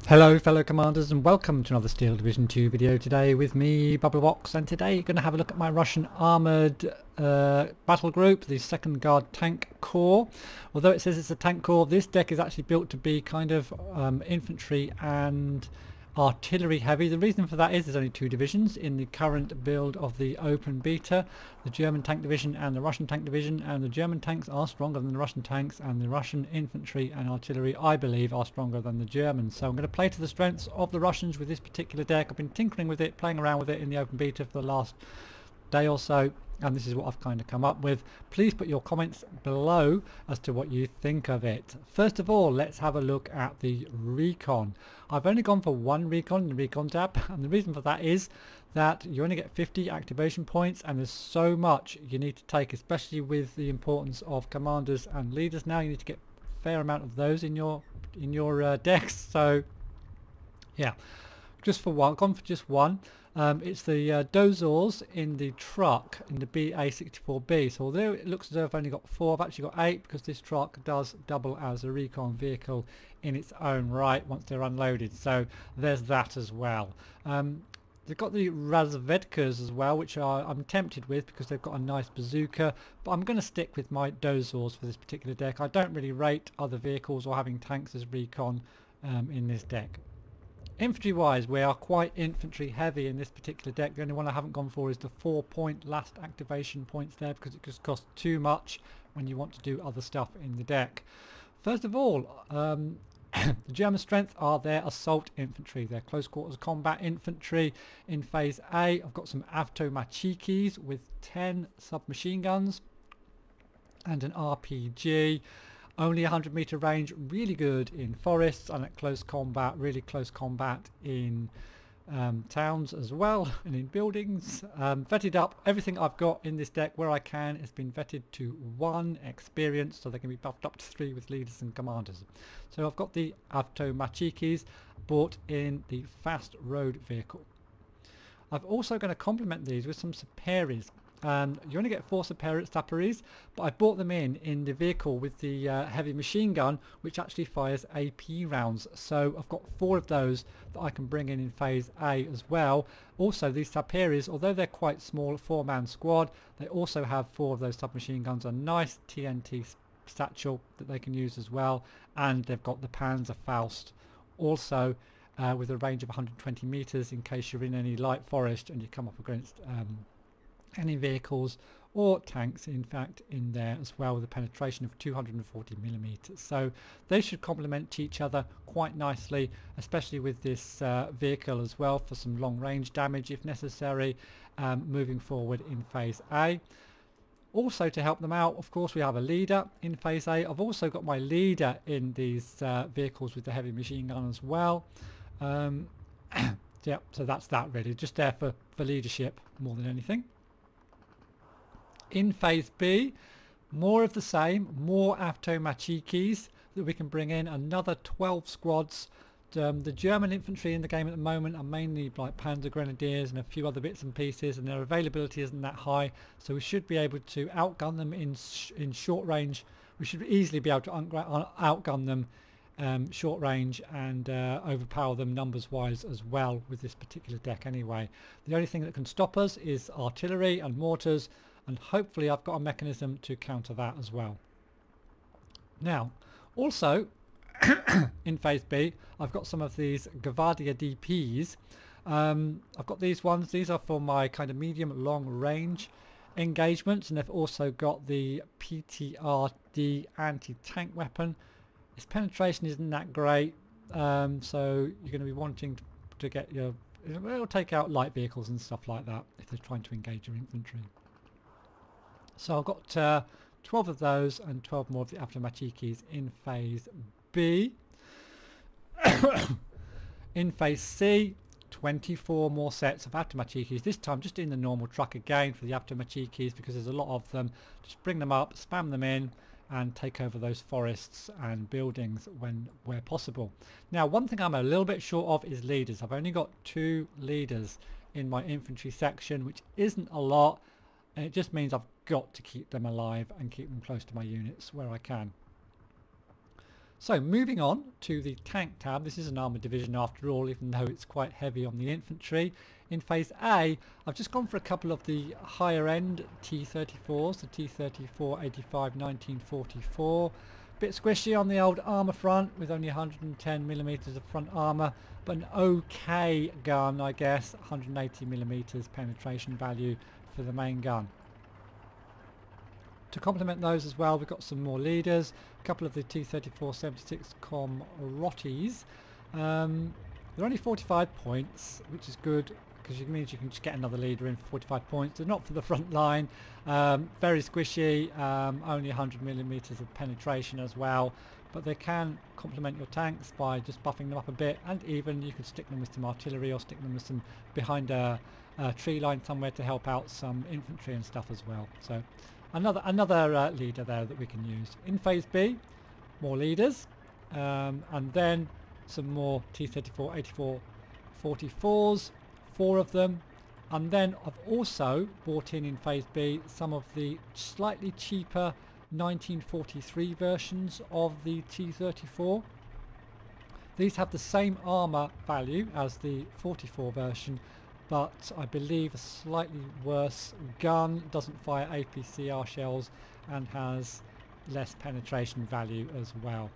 Hello fellow commanders and welcome to another Steel Division 2 video today with me, Bubblebox, and today you're going to have a look at my Russian armoured battle group, the 2nd Guard Tank Corps. Although it says it's a tank corps, this deck is actually built to be kind of infantry and artillery heavy. The reason for that is there's only 2 divisions in the current build of the open beta, the German tank division and the Russian tank division, and the German tanks are stronger than the Russian tanks, and the Russian infantry and artillery I believe are stronger than the Germans. So I'm going to play to the strengths of the Russians with this particular deck. I've been tinkering with it, playing around with it in the open beta for the last day or so, and this is what I've kind of come up with. Please put your comments below as to what you think of it. First of all, let's have a look at the recon. I've only gone for 1 recon in the recon tab, and the reason for that is that you only get 50 activation points, and there's so much you need to take, especially with the importance of commanders and leaders. Now you need to get a fair amount of those in your decks. So yeah, just for one, gone for just one. It's the dozors in the truck in the BA64B. So although it looks as though I've only got 4, I've actually got 8 because this truck does double as a recon vehicle in its own right once they're unloaded. So there's that as well. They've got the Razvedkas as well, which I'm tempted with because they've got a nice bazooka, but I'm going to stick with my dozors for this particular deck. I don't really rate other vehicles or having tanks as recon in this deck. Infantry wise, we are quite infantry heavy in this particular deck. The only one I haven't gone for is the 4-point last activation points there, because it just costs too much when you want to do other stuff in the deck. First of all, the German strength are their assault infantry, their close quarters combat infantry. In phase A, I've got some automachikis with 10 submachine guns and an RPG. Only 100 meter range, really good in forests and at close combat, really close combat in towns as well and in buildings. Vetted up, everything I've got in this deck where I can has been vetted to 1 experience, so they can be buffed up to 3 with leaders and commanders. So I've got the automachikis bought in the fast road vehicle. I've also going to complement these with some saperis. You only get 4 saperis, but I bought them in the vehicle with the heavy machine gun, which actually fires AP rounds. So I've got 4 of those that I can bring in phase A as well. Also, these saperis, although they're quite small, 4-man squad, they also have 4 of those submachine guns, a nice TNT satchel that they can use as well, and they've got the Panzerfaust also with a range of 120 meters in case you're in any light forest and you come up against any vehicles or tanks, in fact, in there as well, with a penetration of 240 millimeters. So they should complement each other quite nicely, especially with this vehicle as well, for some long range damage if necessary, moving forward in phase A. Also, to help them out, of course, we have a leader in phase A. I've also got my leader in these vehicles with the heavy machine gun as well. Yeah, so that's that really, just there for leadership more than anything. In phase B, more of the same, more automachikis that we can bring in, another 12 squads. The German infantry in the game at the moment are mainly like Panzer Grenadiers and a few other bits and pieces, and their availability isn't that high, so we should be able to outgun them in short range. We should easily be able to outgun them short range and overpower them numbers wise as well with this particular deck anyway. The only thing that can stop us is artillery and mortars, and hopefully I've got a mechanism to counter that as well. Now, also in phase B, I've got some of these Gvardia DPs. I've got these ones. These are for my kind of medium long range engagements, and they've also got the PTRD anti-tank weapon. Its penetration isn't that great, so you're going to be wanting to get your... It'll take out light vehicles and stuff like that if they're trying to engage your infantry. So I've got 12 of those and 12 more of the automachikis in phase B. In phase C, 24 more sets of automachikis, this time just in the normal truck again for the automachikis, because there's a lot of them. Just bring them up, spam them in, and take over those forests and buildings where possible. Now, one thing I'm a little bit short of is leaders. I've only got 2 leaders in my infantry section, which isn't a lot, and it just means I've got to keep them alive and keep them close to my units where I can. So moving on to the tank tab, this is an armoured division after all, even though it's quite heavy on the infantry. In phase A, I've just gone for a couple of the higher end T-34s, the T-34-85 1944. Bit squishy on the old armour front with only 110mm of front armour, but an okay gun I guess, 180mm penetration value for the main gun. To complement those as well, we've got some more leaders, a couple of the T-34-76 Comrotties. They're only 45 points, which is good because it means you can just get another leader in for 45 points. They're not for the front line, very squishy, only 100mm of penetration as well, but they can complement your tanks by just buffing them up a bit, and even you could stick them with some artillery or stick them with some behind a tree line somewhere to help out some infantry and stuff as well. So another leader there that we can use. In phase B, more leaders, and then some more T-34-84 44s, 4 of them, and then I've also bought in phase B some of the slightly cheaper 1943 versions of the T-34. These have the same armour value as the 44 version, but I believe a slightly worse gun, doesn't fire APCR shells and has less penetration value as well.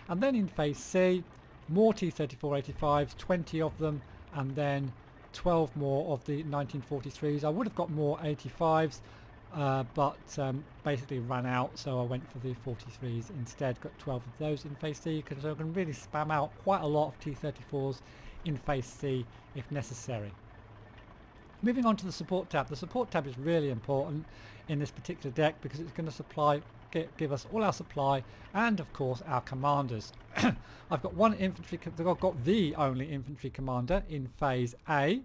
And then in phase C, more T-34-85s, 20 of them, and then 12 more of the 1943s. I would have got more 85s, but basically ran out, so I went for the 43s instead. Got 12 of those in phase C, because I can really spam out quite a lot of T-34s in phase C if necessary. Moving on to the support tab. The support tab is really important in this particular deck because it's going to give us all our supply and of course our commanders. I've got I've got the only infantry commander in phase A.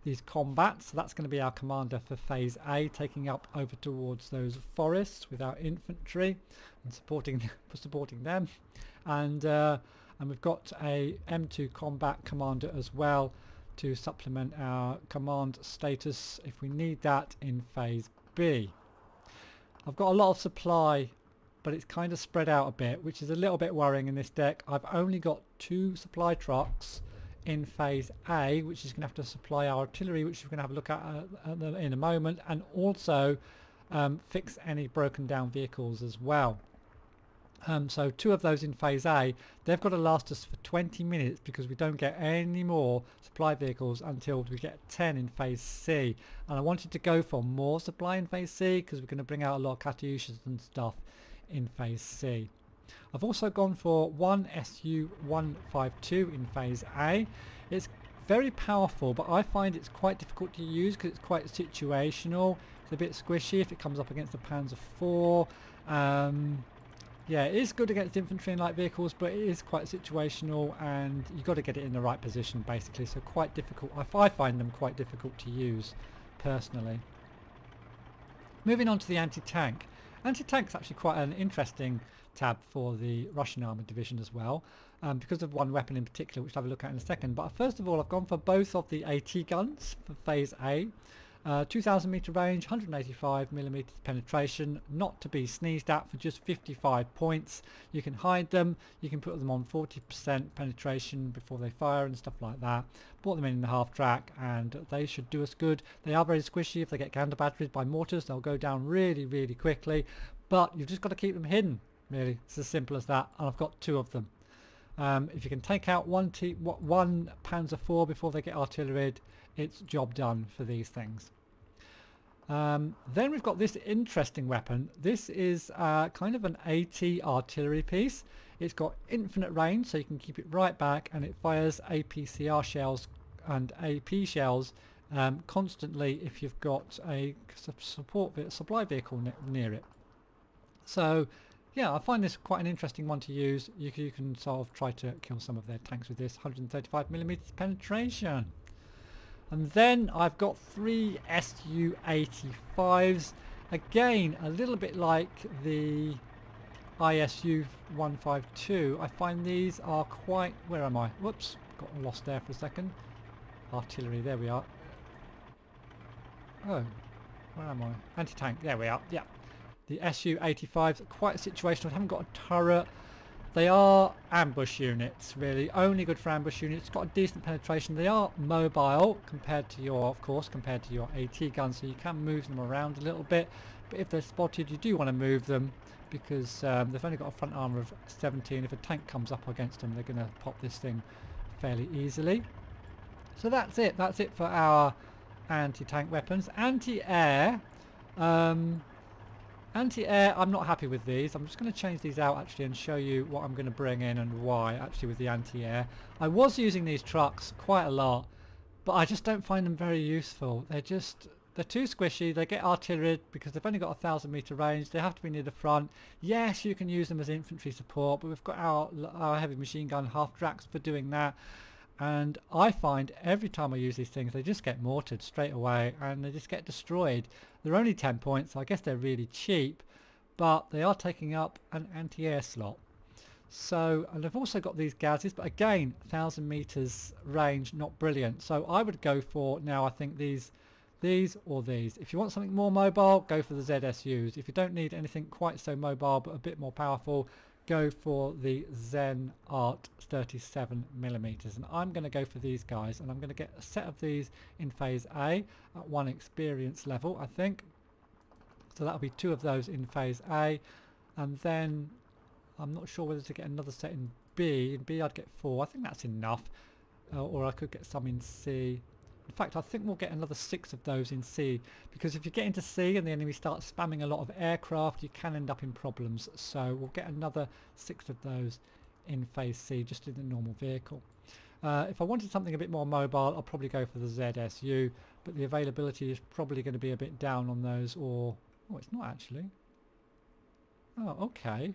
These combats, so that's going to be our commander for phase A, taking up over towards those forests with our infantry and supporting them. And we've got a M2 combat commander as well to supplement our command status if we need that in phase B. I've got a lot of supply, but it's kind of spread out a bit, which is a little bit worrying in this deck. I've only got 2 supply trucks in phase A, which is going to have to supply our artillery, which we're going to have a look at in a moment, and also fix any broken down vehicles as well. So 2 of those in phase A, they've got to last us for 20 minutes because we don't get any more supply vehicles until we get 10 in phase C. And I wanted to go for more supply in phase C because we're going to bring out a lot of Katyushas and stuff in phase C. I've also gone for 1 Su-152 in phase A. It's very powerful, but I find it's quite difficult to use because it's quite situational. It's a bit squishy if it comes up against the Panzer IV. Yeah, it is good against infantry and light vehicles, but it is quite situational and you've got to get it in the right position basically, so quite difficult. I find them quite difficult to use personally. Moving on to the anti-tank. Anti-tank's actually quite an interesting tab for the Russian armoured division as well, because of one weapon in particular which I'll have a look at in a second. But first of all, I've gone for both of the AT guns for phase A. 2000 metre range, 185mm penetration, not to be sneezed at, for just 55 points. You can hide them, you can put them on 40% penetration before they fire and stuff like that. Brought them in the half track and they should do us good. They are very squishy. If they get counter batteries by mortars, they'll go down really quickly, but you've just got to keep them hidden, really. It's as simple as that, and I've got 2 of them. If you can take out one Panzer IV before they get artilleried, it's job done for these things. Then we've got this interesting weapon. This is kind of an AT artillery piece. It's got infinite range, so you can keep it right back, and it fires APCR shells and AP shells constantly if you've got a supply vehicle near it. So yeah, I find this quite an interesting one to use. You can sort of try to kill some of their tanks with this. 135mm penetration. And then I've got 3 Su-85s. Again, a little bit like the ISU-152. I find these are quite... Where am I? Whoops, got lost there for a second. Artillery, there we are. Oh, where am I? Anti-tank, there we are, yeah. The Su-85s are quite situational. I haven't got a turret. they are ambush units, really. Only good for ambush units. Got a decent penetration. They are mobile compared to your, of course, compared to your AT gun, so you can move them around a little bit. But if they're spotted, you do want to move them because they've only got a front armor of 17. If a tank comes up against them, they're going to pop this thing fairly easily. So that's it. That's it for our anti-tank weapons. Anti-air. Anti-air, I'm not happy with these. I'm just going to change these out actually and show you what I'm going to bring in and why actually with the anti-air. I was using these trucks quite a lot, but I just don't find them very useful. They're too squishy. They get artillery because they've only got 1,000 meter range. They have to be near the front. Yes, you can use them as infantry support, but we've got our heavy machine gun half-tracks for doing that. And I find every time I use these things they just get mortared straight away and they just get destroyed. They're only 10 points, so I guess they're really cheap, but they are taking up an anti-air slot. So, and I've also got these gases, but again 1,000 meters range, not brilliant. So I would go for now, I think these or these. If you want something more mobile, go for the ZSUs. If you don't need anything quite so mobile but a bit more powerful, go for the Zen Art 37mm, and I'm going to go for these guys, and I'm going to get a set of these in phase A at 1 experience level, I think. So that'll be 2 of those in phase A, and then I'm not sure whether to get another set in B. In B I'd get 4. I think that's enough, or I could get some in C. In fact, I think we'll get another 6 of those in C, because if you get into C and the enemy starts spamming a lot of aircraft, you can end up in problems. So we'll get another 6 of those in phase C, just in the normal vehicle. If I wanted something a bit more mobile, I'll probably go for the ZSU, but the availability is probably going to be a bit down on those, or... oh, it's not actually. Oh, okay.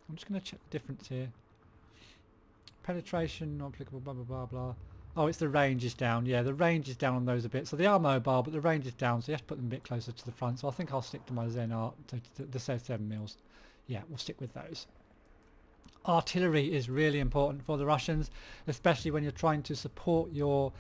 I'm just going to check the difference here. Penetration, not applicable, blah, blah, blah, blah. Oh, it's the range is down. Yeah, the range is down on those a bit. So they are mobile, but the range is down, so you have to put them a bit closer to the front. So I think I'll stick to my Zen Art, the 7mm. Yeah, we'll stick with those. Artillery is really important for the Russians, especially when you're trying to support your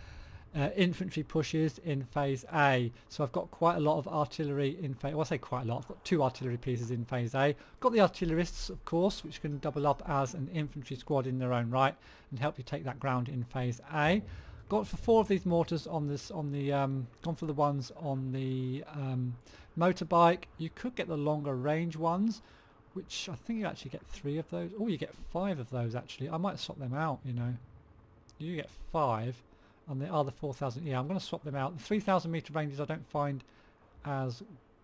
infantry pushes in phase A. So I've got quite a lot of artillery in phase... well, I say quite a lot. I've got 2 artillery pieces in phase A. Got the artillerists, of course, which can double up as an infantry squad in their own right and help you take that ground in phase A. Got for 4 of these mortars on this, gone for the ones on the motorbike. You could get the longer range ones, which I think you actually get 3 of those. Oh, you get 5 of those actually. I might swap them out, you know. You get 5. And the other 4,000, yeah, I'm going to swap them out. The 3,000 meter ranges I don't find as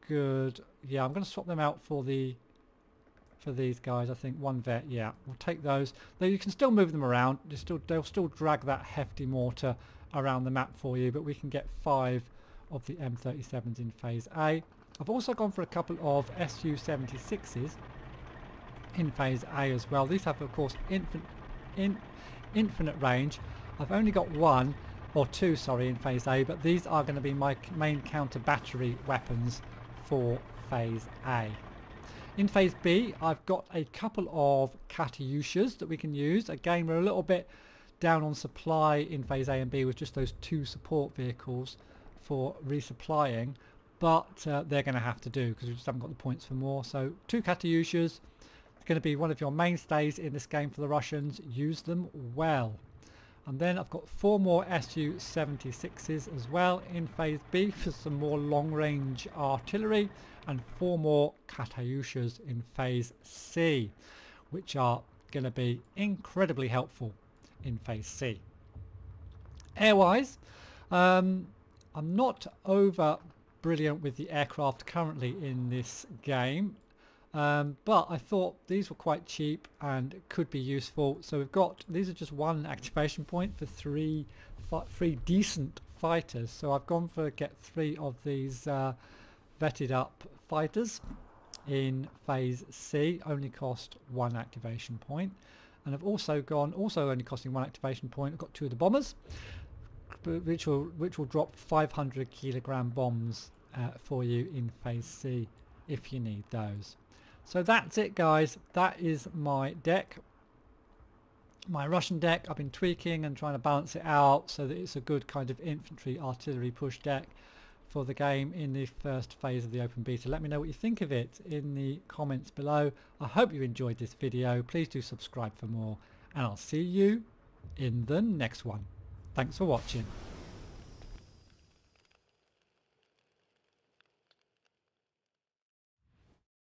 good. Yeah, I'm going to swap them out for these guys. I think 1 vet. Yeah, we'll take those. Though you can still move them around. They'll still drag that hefty mortar around the map for you. But we can get 5 of the M37s in phase A. I've also gone for a couple of Su-76s in phase A as well. These have, of course, infinite range. I've only got 1 or 2, sorry, in phase A, but these are going to be my main counter battery weapons for phase A. In phase B, I've got a couple of Katyushas that we can use. Again, we're a little bit down on supply in phase A and B with just those 2 support vehicles for resupplying, but they're going to have to do because we just haven't got the points for more. So 2 Katyushas, it's going to be one of your mainstays in this game for the Russians. Use them well. And then I've got 4 more Su-76s as well in phase B for some more long-range artillery, and 4 more Katyushas in phase C, which are going to be incredibly helpful in phase C. Airwise, I'm not over brilliant with the aircraft currently in this game. But I thought these were quite cheap and could be useful. So we've got, these are just 1 activation point for 3 decent fighters. So I've gone for get 3 of these vetted up fighters in phase C. Only cost 1 activation point. And I've also gone, also only costing 1 activation point, I've got 2 of the bombers, which will drop 500 kilogram bombs for you in phase C if you need those. So that's it, guys. That is my deck, my Russian deck. I've been tweaking and trying to balance it out so that it's a good kind of infantry artillery push deck for the game in the first phase of the open beta. Let me know what you think of it in the comments below. I hope you enjoyed this video. Please do subscribe for more, and I'll see you in the next one. Thanks for watching.